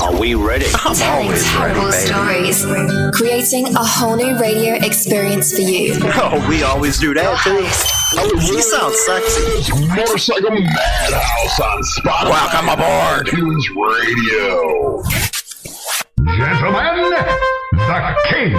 Are we ready? I'm always ready, baby. Stories, creating a whole new radio experience for you. Oh, we always do that too. He sounds sexy. Motorcycle Madhouse on Spotify. Welcome aboard. Tunes Radio. Gentlemen, the King.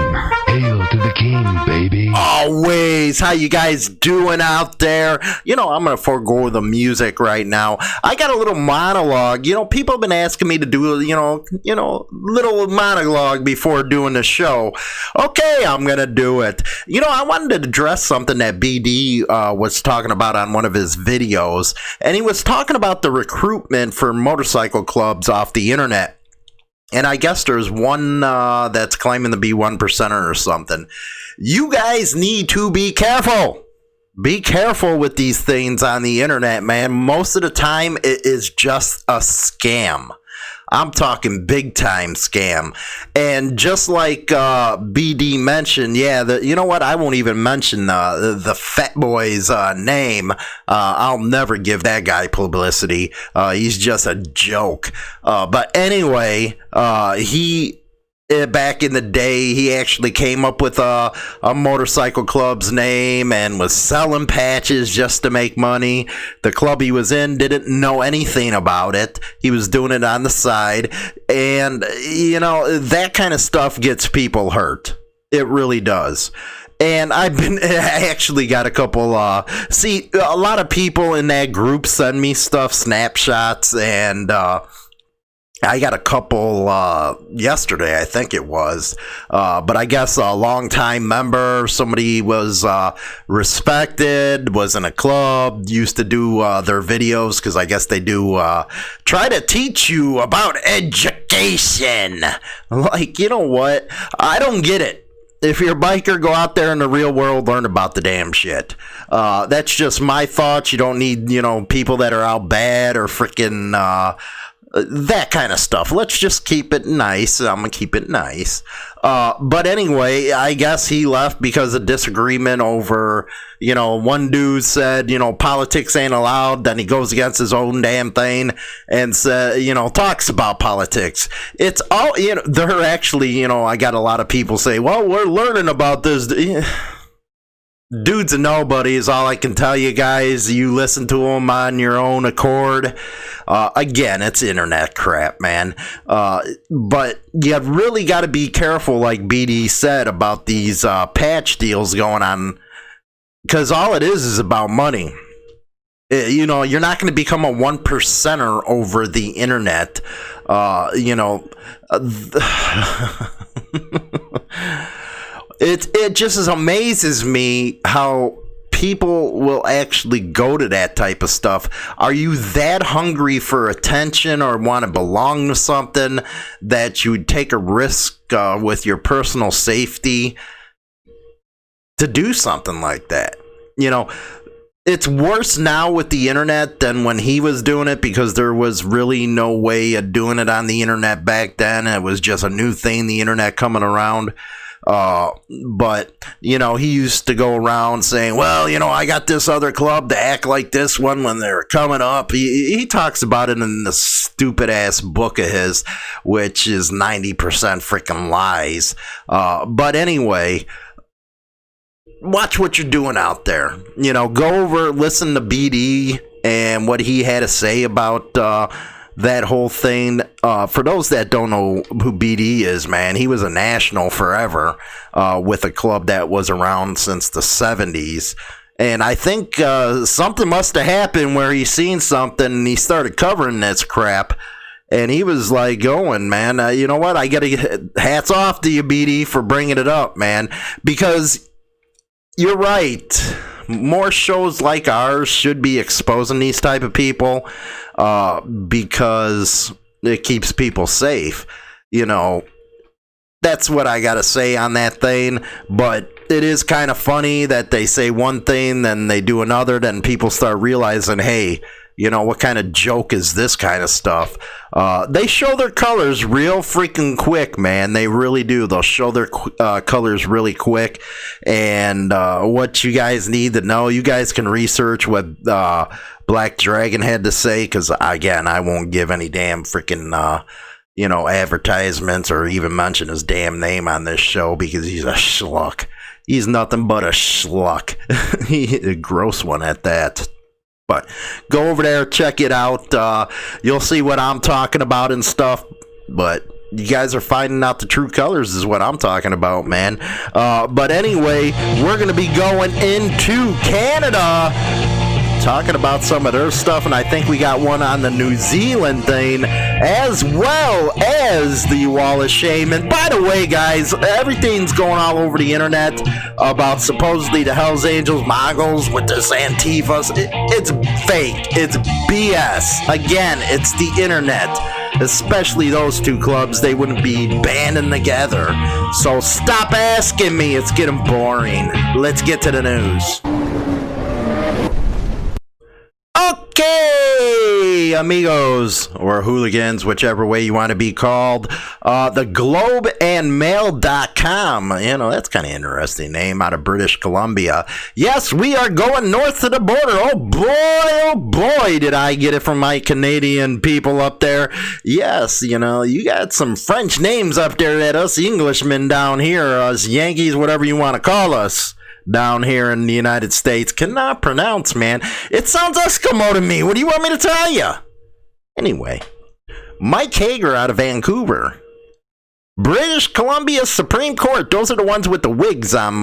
Hail to the king, baby. Always. How you guys doing out there? You know, I'm going to forego the music right now. I got a little monologue. You know, people have been asking me to do, little monologue before doing the show. Okay, I'm going to do it. You know, I wanted to address something that BD was talking about on one of his videos. And he was talking about the recruitment for motorcycle clubs off the internet. And I guess there's one that's claiming to be 1%er or something. You guys need to be careful. Be careful with these things on the internet, man. Most of the time, it is just a scam. I'm talking big time scam. And just like BD mentioned, you know what? I won't even mention the fat boy's name. I'll never give that guy publicity. He's just a joke. But anyway, back in the day, he actually came up with a motorcycle club's name and was selling patches just to make money. The club he was in didn't know anything about it. He was doing it on the side. And, you know, that kind of stuff gets people hurt. It really does. And I actually got a couple, a lot of people in that group send me stuff, snapshots, and, I got a couple yesterday, I think it was, but I guess a long-time member, somebody was respected, was in a club, used to do their videos, because I guess they do try to teach you about education. Like, you know what? I don't get it. If you're a biker, go out there in the real world, learn about the damn shit. That's just my thoughts. You don't need, people that are out bad or freaking... that kind of stuff. Let's just keep it nice. I'm going to keep it nice. But anyway, I guess he left because of disagreement over, one dude said, politics ain't allowed. Then he goes against his own damn thing and talks about politics. It's all, they're actually, I got a lot of people say, well, we're learning about this. Dude's a nobody is all I can tell you guys. You listen to him on your own accord. Again, it's internet crap, man. But you really got to be careful, like BD said, about these patch deals going on. Because all it is about money. You're not going to become a 1%er over the internet. It just amazes me how people will actually go to that type of stuff. Are you that hungry for attention or want to belong to something that you would take a risk with your personal safety to do something like that? It's worse now with the internet than when he was doing it, because there was really no way of doing it on the internet back then. It was just a new thing, the internet coming around. But he used to go around saying, well, I got this other club to act like this one when they're coming up. He talks about it in the stupid ass book of his, which is 90% freaking lies. But anyway, watch what you're doing out there. Go over, listen to BD and what he had to say about, that whole thing. For those that don't know who BD is, man, he was a national forever with a club that was around since the 70s. And I think something must have happened where he seen something and he started covering this crap. And he was like going, man, you know what? I got to hats off to you, BD, for bringing it up, man. Because you're right. More shows like ours should be exposing these type of people because it keeps people safe. That's what I got to say on that thing. But it is kind of funny that they say one thing, then they do another, then people start realizing, hey, what kind of joke is this kind of stuff? They show their colors real freaking quick, man. They really do. They'll show their colors really quick. And what you guys need to know, you guys can research what Black Dragon had to say, because, again, I won't give any damn freaking advertisements or even mention his damn name on this show because he's a schluck. He's nothing but a schluck. A gross one at that. But go over there, check it out. You'll see what I'm talking about and stuff. But you guys are finding out the true colors is what I'm talking about, man. But anyway, we're going to be going into Canada, talking about some of their stuff, and I think we got one on the New Zealand thing, as well as the Wall of Shame. And by the way, guys, everything's going all over the internet about supposedly the Hells Angels, Mongols with this Antifa. It's fake. It's BS. Again, it's the internet. Especially those two clubs, they wouldn't be banding together. So stop asking me. It's getting boring. Let's get to the news. Okay, amigos, or hooligans, whichever way you want to be called. The Globe and Mail.com. That's kind of interesting name out of British Columbia. Yes, we are going north to the border. Oh boy, did I get it from my Canadian people up there. Yes, you got some French names up there that us Englishmen down here, us Yankees, whatever you want to call us, down here in the United States cannot pronounce, man. It sounds Eskimo to me. What do you want me to tell you? Anyway, Mike Hager out of Vancouver. British Columbia Supreme Court. Those are the ones with the wigs, I'm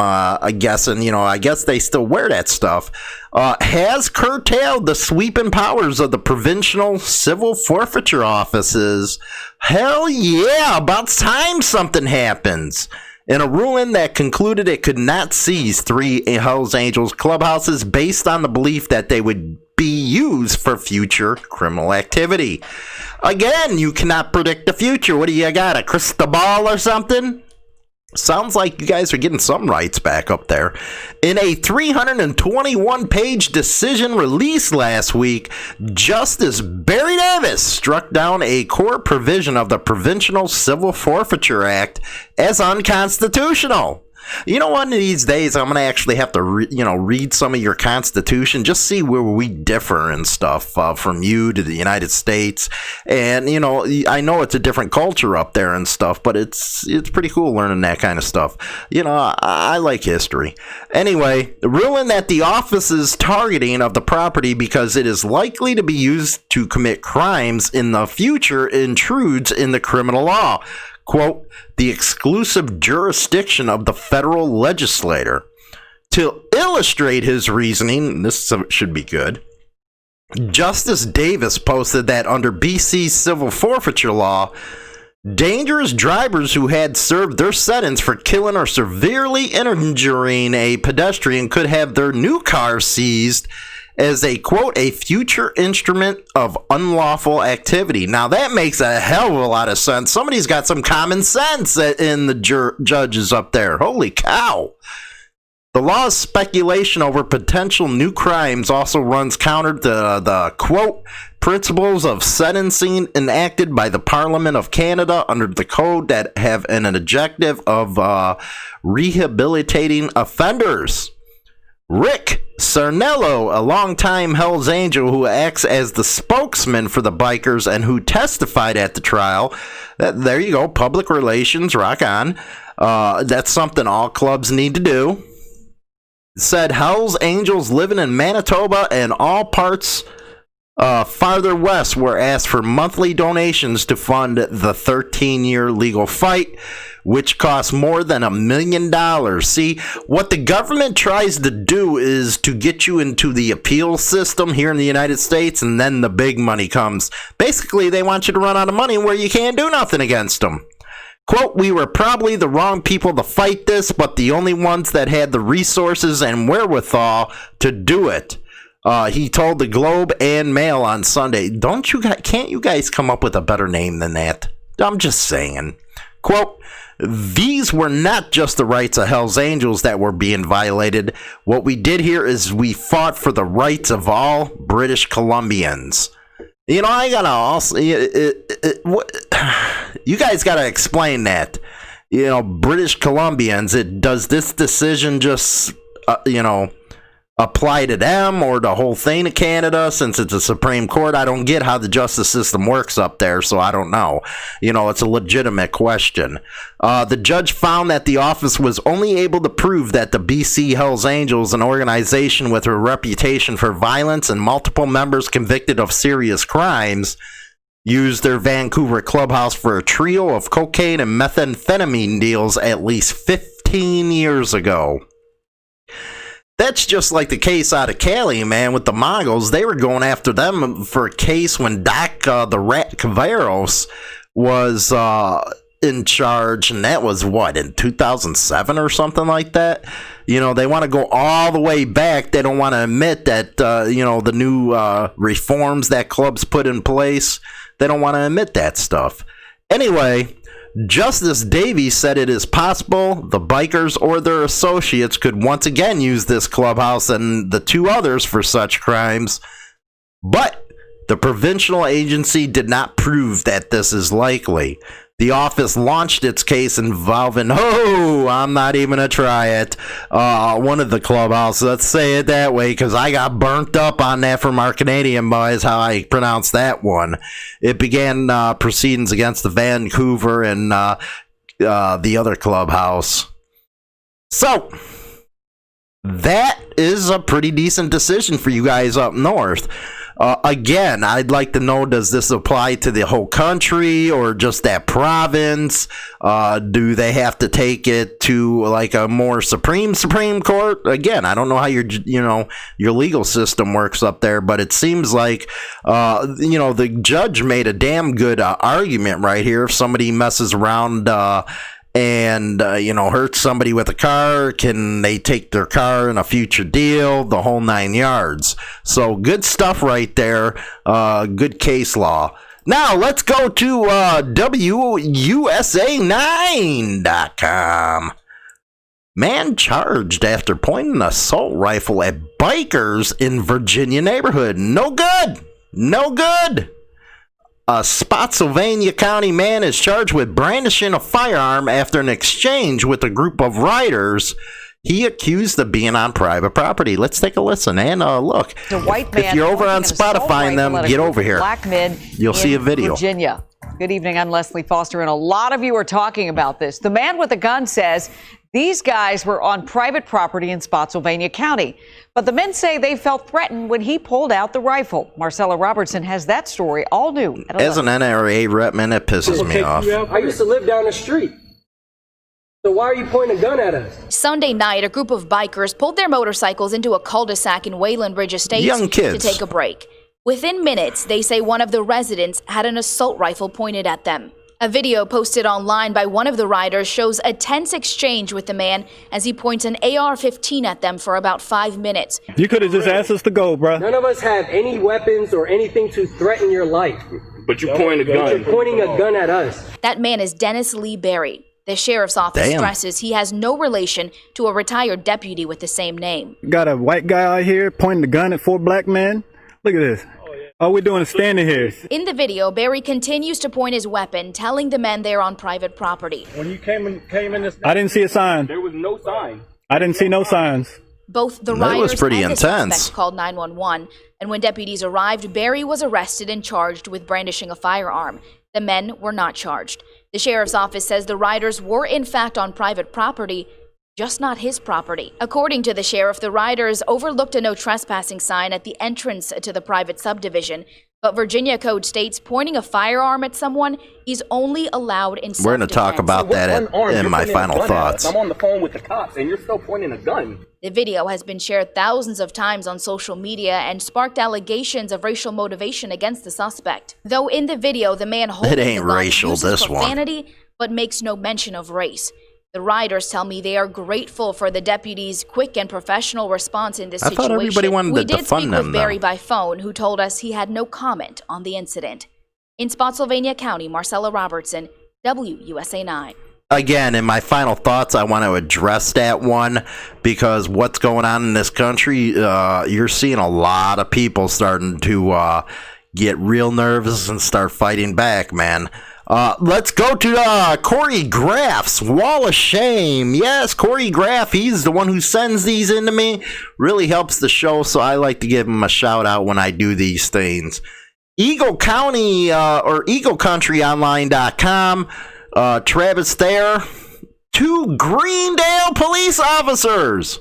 guessing. I guess they still wear that stuff. Has curtailed the sweeping powers of the provincial civil forfeiture offices. Hell yeah, about time something happens. In a ruling that concluded it could not seize 3 Hells Angels clubhouses based on the belief that they would be used for future criminal activity. Again, you cannot predict the future. What do you got, a crystal ball or something? Sounds like you guys are getting some rights back up there. In a 321-page decision released last week, Justice Barry Davis struck down a core provision of the Provincial Civil Forfeiture Act as unconstitutional. One of these days I'm going to actually have to read some of your Constitution, just see where we differ and stuff from you to the United States. And I know it's a different culture up there and stuff, but it's pretty cool learning that kind of stuff. I like history. Anyway, ruling that the office's targeting of the property because it is likely to be used to commit crimes in the future intrudes in the criminal law. Quote, the exclusive jurisdiction of the federal legislator. To illustrate his reasoning, this should be good, Justice Davis posted that under BC's civil forfeiture law, dangerous drivers who had served their sentence for killing or severely injuring a pedestrian could have their new car seized as a, quote, a future instrument of unlawful activity. Now, that makes a hell of a lot of sense. Somebody's got some common sense in the judges up there. Holy cow. The law's speculation over potential new crimes also runs counter to the, quote, principles of sentencing enacted by the Parliament of Canada under the code that have an objective of rehabilitating offenders. Rick Sarnello, a longtime Hells Angel who acts as the spokesman for the bikers and who testified at the trial. There you go, public relations, rock on. That's something all clubs need to do. Said Hells Angels living in Manitoba and all parts farther west were asked for monthly donations to fund the 13-year legal fight, which costs more than $1 million. See, what the government tries to do is to get you into the appeal system here in the United States, and then the big money comes. Basically, they want you to run out of money where you can't do nothing against them. Quote, we were probably the wrong people to fight this, but the only ones that had the resources and wherewithal to do it. He told the Globe and Mail on Sunday. Can't you guys come up with a better name than that? I'm just saying. Quote, these were not just the rights of Hells Angels that were being violated. What we did here is we fought for the rights of all British Columbians. I gotta also, you guys gotta explain that. British Columbians, does this decision just, apply to them or the whole thing to Canada since it's a Supreme Court. I don't get how the justice system works up there, so I don't know. It's a legitimate question. The judge found that the office was only able to prove that the BC Hells Angels, an organization with a reputation for violence and multiple members convicted of serious crimes, used their Vancouver clubhouse for a trio of cocaine and methamphetamine deals at least 15 years ago. That's just like the case out of Cali, man, with the Mongols. They were going after them for a case when Doc the Rat Cavaros was in charge, and that was, in 2007 or something like that? They want to go all the way back. They don't want to admit that, the new reforms that clubs put in place, they don't want to admit that stuff. Anyway, Justice Davies said it is possible the bikers or their associates could once again use this clubhouse and the two others for such crimes, but the provincial agency did not prove that this is likely. The office launched its case involving, I'm not even going to try it, one of the clubhouses. Let's say it that way, because I got burnt up on that from our Canadian boys, how I pronounce that one. It began proceedings against the Vancouver and the other clubhouse. So, that is a pretty decent decision for you guys up north. Again, I'd like to know, does this apply to the whole country or just that province? Do they have to take it to like a more Supreme Court? Again, I don't know how your legal system works up there, but it seems like, the judge made a damn good argument right here. If somebody messes around, and hurts somebody with a car, can they take their car in a future deal? The whole 9 yards. So good stuff right there. Good case law. Now let's go to WUSA9.com. Man charged after pointing an assault rifle at bikers in Virginia neighborhood. No good. A Spotsylvania County man is charged with brandishing a firearm after an exchange with a group of riders he accused of being on private property. Let's take a listen and look. A white man, if you're over on Spotify and them, get over here. Black men. You'll see a video. Virginia. Good evening. I'm Leslie Foster, and a lot of you are talking about this. The man with the gun says these guys were on private property in Spotsylvania County. But the men say they felt threatened when he pulled out the rifle. Marcella Robertson has that story all new at 11. As an NRA rep, man, it pisses me off. I used to live down the street. So why are you pointing a gun at us? Sunday night, a group of bikers pulled their motorcycles into a cul-de-sac in Wayland Bridge Estates to take a break. Within minutes, they say one of the residents had an assault rifle pointed at them. A video posted online by one of the riders shows a tense exchange with the man as he points an AR-15 at them for about 5 minutes. You could have just asked us to go, bro. None of us have any weapons or anything to threaten your life. But you point a gun. You're pointing a gun at us. That man is Dennis Lee Berry. The sheriff's office stresses he has no relation to a retired deputy with the same name. Got a white guy out here pointing the gun at 4 black men. Look at this. All we're doing is standing here. In the video, Barry continues to point his weapon, telling the men they're on private property. When you came in this, I didn't see a sign. There was no sign. I didn't see no signs. Both the riders and the suspect called 911, and when deputies arrived, Barry was arrested and charged with brandishing a firearm. The men were not charged. The sheriff's office says the riders were in fact on private property, just not his property. According to the sheriff, the riders overlooked a no trespassing sign at the entrance to the private subdivision, but Virginia code states pointing a firearm at someone is only allowed in self-defense. We're going to talk about that in my final thoughts. I'm on the phone with the cops and you're still pointing a gun. The video has been shared thousands of times on social media and sparked allegations of racial motivation against the suspect. Though in the video, the man holding the gun uses profanity, but makes no mention of race. The riders tell me they are grateful for the deputy's quick and professional response in this situation. I thought everybody wanted to defund them, We did speak with Barry by phone, who told us he had no comment on the incident. In Spotsylvania County, Marcella Robertson, WUSA 9. Again, in my final thoughts, I want to address that one because what's going on in this country, you're seeing a lot of people starting to get real nervous and start fighting back, man. Let's go to Corey Graff's Wall of Shame. Yes, Corey Graff, he's the one who sends these in to me. Really helps the show, so I like to give him a shout out when I do these things. Eagle County or EagleCountryOnline.com. Travis there. 2 Greendale police officers.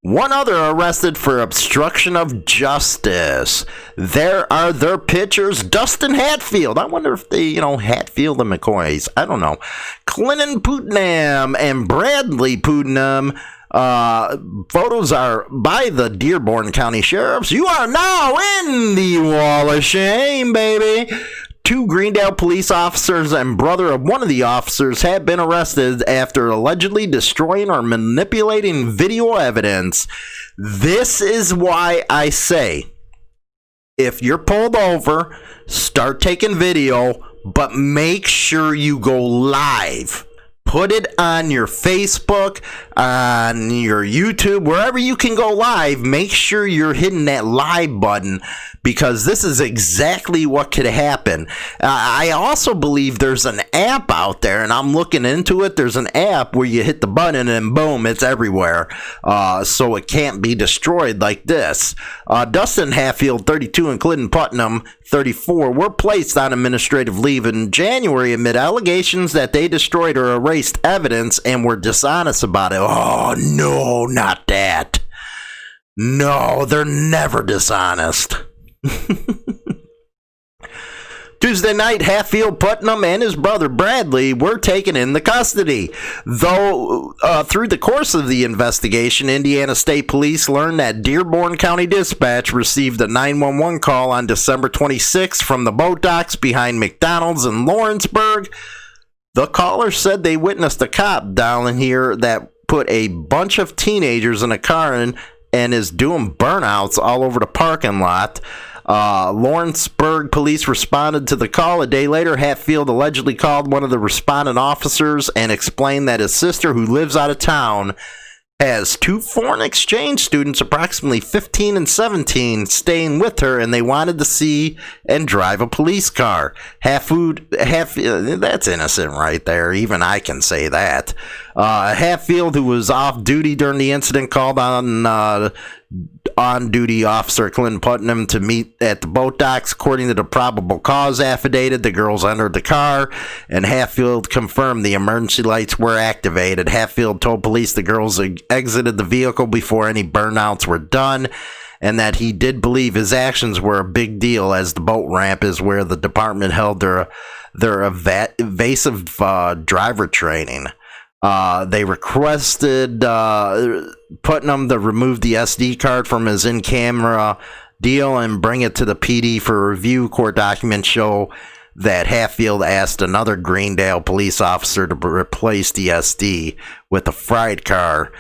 1 other arrested for obstruction of justice. There are their pictures. Dustin Hatfield. I wonder if they, Hatfield and McCoys. I don't know. Clinton Putnam and Bradley Putnam. Photos are by the Dearborn County Sheriffs. You are now in the Wall of Shame, baby. 2 Greendale police officers and brother of one of the officers have been arrested after allegedly destroying or manipulating video evidence. This is why I say, if you're pulled over, start taking video, but make sure you go live. Put it on your Facebook, on your YouTube, wherever you can go live. Make sure you're hitting that live button, because this is exactly what could happen. I also believe there's an app out there, and I'm looking into it. There's an app where you hit the button and boom, it's everywhere. So it can't be destroyed like this. Dustin Hatfield, 32, and Clinton Putnam, 34, were placed on administrative leave in January amid allegations that they destroyed or erased evidence and were dishonest about it. Oh, no, not that. No, they're never dishonest. Tuesday night, Hatfield, Putnam, and his brother Bradley were taken into custody. Though through the course of the investigation, Indiana State Police learned that Dearborn County Dispatch received a 911 call on December 26th from the boat docks behind McDonald's in Lawrenceburg. The caller said they witnessed a cop down here that put a bunch of teenagers in a car and is doing burnouts all over the parking lot. Lawrenceburg police responded to the call. A day later, Hatfield allegedly called one of the responding officers and explained that his sister, who lives out of town, has 2 foreign exchange students, approximately 15 and 17, staying with her, and they wanted to see and drive a police car. That's innocent right there. Even I can say that. Hatfield, who was off duty during the incident, called on-duty officer Clinton Putnam to meet at the boat docks. According to the probable cause affidavit, the girls entered the car, and Hatfield confirmed the emergency lights were activated. Hatfield told police the girls exited the vehicle before any burnouts were done, and that he did believe his actions were a big deal, as the boat ramp is where the department held their evasive driver training. They requested Putnam to remove the SD card from his in-camera deal and bring it to the PD for review. Court documents show that Hatfield asked another Greendale police officer to replace the SD with a fried car.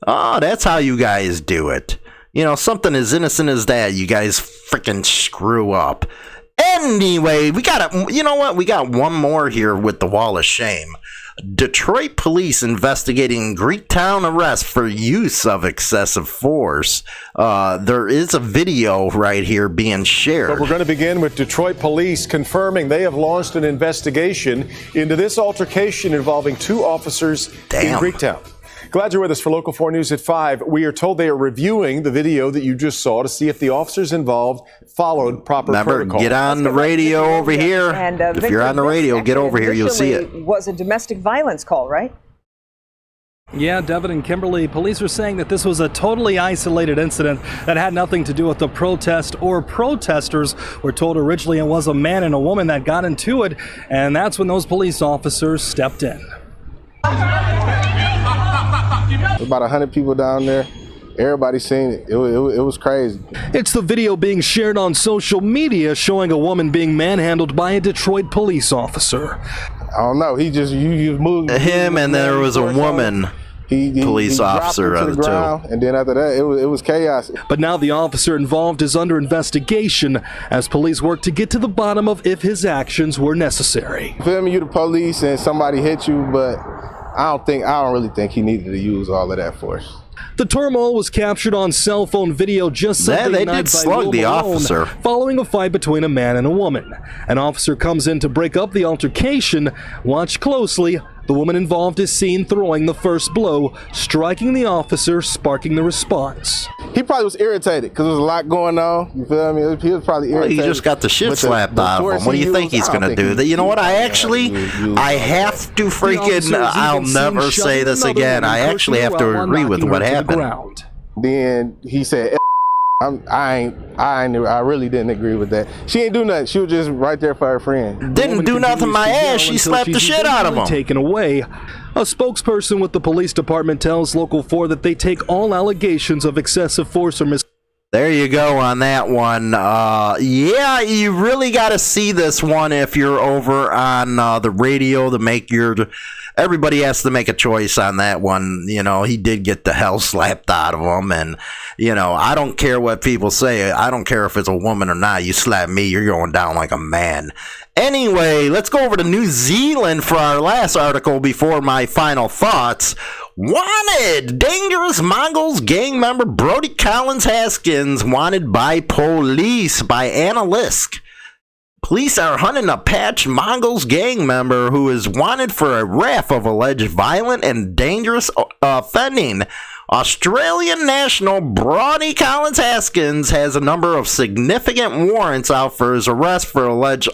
Oh, that's how you guys do it. Something as innocent as that, you guys freaking screw up. Anyway, we got one more here with the Wall of Shame. Detroit police investigating Greektown arrest for use of excessive force. There is a video right here being shared. But we're going to begin with Detroit police confirming they have launched an investigation into this altercation involving 2 officers in Greektown. Glad you're with us for Local 4 News at 5. We are told they are reviewing the video that you just saw to see if the officers involved followed proper protocol. Get on the radio over here. And, if you're on the radio, get over here. You'll see it. Was a domestic violence call, right? Yeah, Devin and Kimberly, police are saying that this was a totally isolated incident that had nothing to do with the protest or protesters. We're told originally it was a man and a woman that got into it, and that's when those police officers stepped in. About 100 people down there. Everybody seen it. It was crazy. It's the video being shared on social media showing a woman being manhandled by a Detroit police officer. I don't know. He just you moved him, and there was a woman. Police officer to the ground, and then after that, it was chaos. But now the officer involved is under investigation as police work to get to the bottom of if his actions were necessary. Feel me? You the police and somebody hit you, but I don't really think he needed to use all of that force. The turmoil was captured on cell phone video just Sunday night by slug the officer following a fight between a man and a woman. An officer comes in to break up the altercation. Watch closely. The woman involved is seen throwing the first blow, striking the officer, sparking the response. He probably was irritated because there was a lot going on. You feel me? He was probably irritated. Well, he just got the shit slapped out of him. What do you think he's going to do? You know what? I have to freaking, I'll never say this again. I actually have to agree with what happened. Then he said, I really didn't agree with that. She ain't do nothing. She was just right there for her friend. Didn't do nothing my ass. She slapped the shit out of him. Taken away. A spokesperson with the police department tells Local 4 that they take all allegations of excessive force or There you go on that one. Yeah, you really got to see this one if you're over on the radio to make your... Everybody has to make a choice on that one. You know, he did get the hell slapped out of him. And, you know, I don't care what people say. I don't care if it's a woman or not. You slap me, you're going down like a man. Anyway, let's go over to New Zealand for our last article before my final thoughts. Wanted! Dangerous Mongols gang member Brody Collins Haskins wanted by police by Anna Lisk. Police are hunting a patched Mongols gang member who is wanted for a raft of alleged violent and dangerous offending. Australian national Brody Collins Haskins has a number of significant warrants out for his arrest for alleged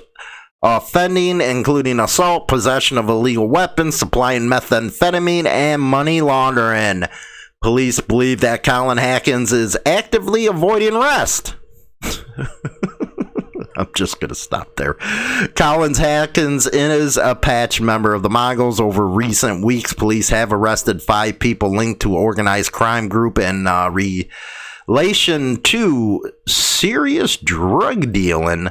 offending, including assault, possession of illegal weapons, supplying methamphetamine, and money laundering. Police believe that Colin Haskins is actively avoiding arrest. I'm just going to stop there. Collins Haskins is a patch member of the Mongols. Over recent weeks, police have arrested 5 people linked to organized crime group in relation to serious drug dealing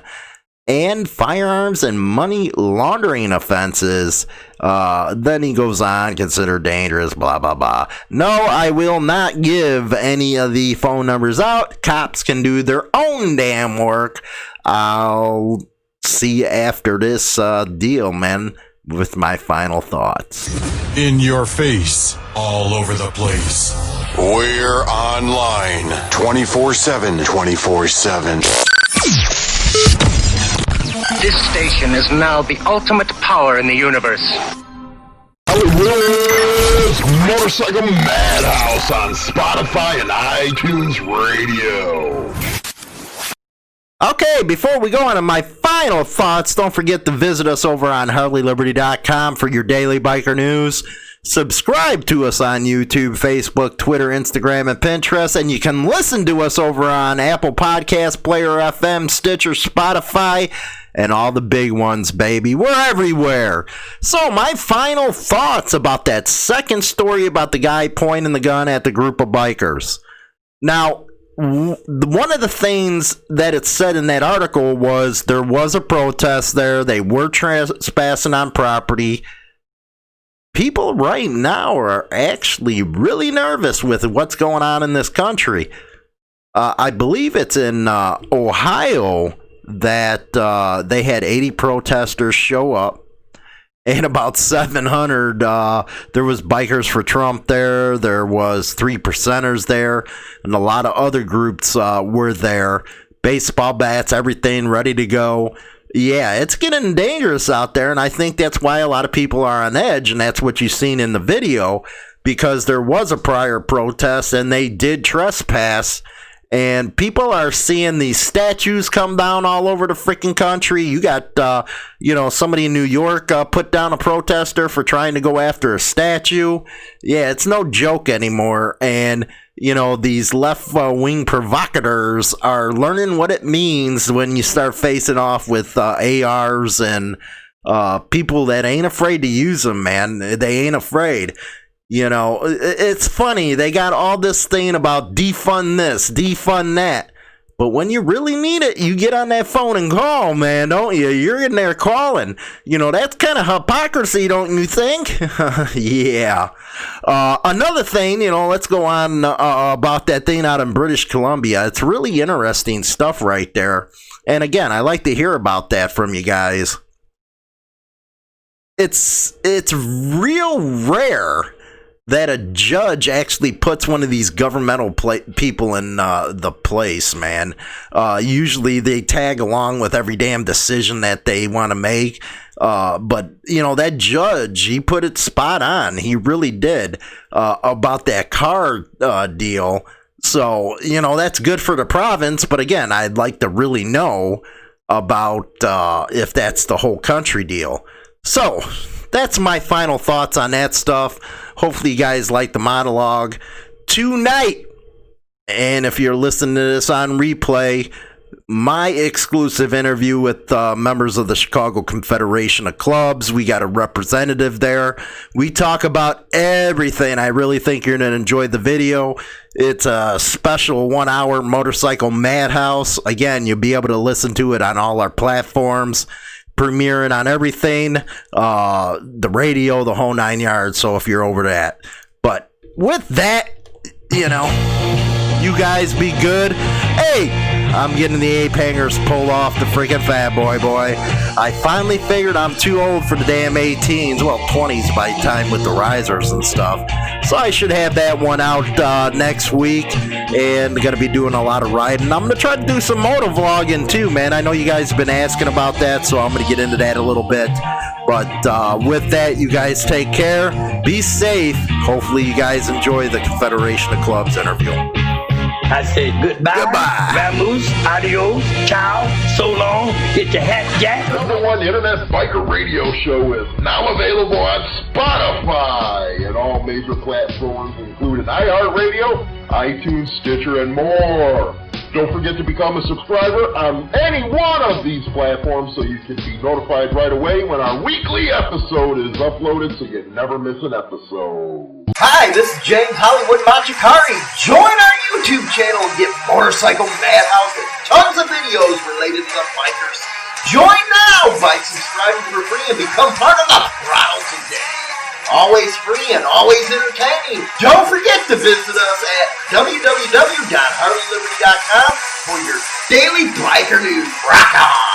and firearms and money laundering offenses. Then he goes on, considered dangerous, blah, blah, blah. No, I will not give any of the phone numbers out. Cops can do their own damn work. I'll see you after this deal, man, with my final thoughts. In your face, all over the place. We're online 24/7. 24/7. This station is now the ultimate power in the universe. Hollywood's Motorcycle Madhouse on Spotify and iTunes Radio. Okay, before we go on to my final thoughts, don't forget to visit us over on HarleyLiberty.com for your daily biker news. Subscribe to us on YouTube, Facebook, Twitter, Instagram, and Pinterest. And you can listen to us over on Apple Podcasts, Player FM, Stitcher, Spotify, and all the big ones, baby. We're everywhere. So my final thoughts about that second story about the guy pointing the gun at the group of bikers. Now, one of the things that it said in that article was there was a protest there. They were trespassing on property. People right now are actually really nervous with what's going on in this country. I believe it's in Ohio that they had 80 protesters show up. And about 700, there was Bikers for Trump there. There was 3 Percenters there. And a lot of other groups were there. Baseball bats, everything ready to go. Yeah, it's getting dangerous out there. And I think that's why a lot of people are on edge. And that's what you've seen in the video. Because there was a prior protest and they did trespass. And people are seeing these statues come down all over the freaking country. You got, somebody in New York put down a protester for trying to go after a statue. Yeah, it's no joke anymore. And, these left-wing provocateurs are learning what it means when you start facing off with ARs and people that ain't afraid to use them, man. They ain't afraid. It's funny. They got all this thing about defund this, defund that. But when you really need it, you get on that phone and call, man, don't you? You're in there calling. That's kind of hypocrisy, don't you think? Yeah. Another thing, let's go on about that thing out in British Columbia. It's really interesting stuff right there. And again, I like to hear about that from you guys. It's real rare that a judge actually puts one of these governmental people in the place, man. Usually they tag along with every damn decision that they want to make. But, you know, that judge, he put it spot on. He really did about that car deal. So, you know, that's good for the province. But again, I'd like to really know about if that's the whole country deal. So that's my final thoughts on that stuff. Hopefully you guys like the monologue tonight. And if you're listening to this on replay, my exclusive interview with members of the Chicago Confederation of Clubs. We got a representative there. We talk about everything. I really think you're going to enjoy the video. It's a special 1 hour motorcycle madhouse. Again, you'll be able to listen to it on all our platforms, premiering on everything, the radio, the whole 9 yards. So if you're over that. But with that, you know, you guys be good. Hey, I'm getting the ape hangers pulled off the freaking Fat Boy. I finally figured I'm too old for the damn 18s. Well, 20s by time with the risers and stuff. So I should have that one out next week. And going to be doing a lot of riding. I'm going to try to do some moto vlogging too, man. I know you guys have been asking about that, so I'm going to get into that a little bit. But with that, you guys take care. Be safe. Hopefully you guys enjoy the Confederation of Clubs interview. I said goodbye. Vamoose, adios, ciao, so long, get your hat jack. The #1 internet biker radio show is now available on Spotify and all major platforms, including iHeartRadio, iTunes, Stitcher, and more. Don't forget to become a subscriber on any one of these platforms so you can be notified right away when our weekly episode is uploaded so you never miss an episode. Hi, this is James Hollywood Machikari. Join our YouTube channel and get Motorcycle Madhouse and tons of videos related to the bikers. Join now by subscribing for free and become part of the Throttle today. Always free and always entertaining. Don't forget to visit us at www.harleyliberty.com for your daily biker news. Rock on!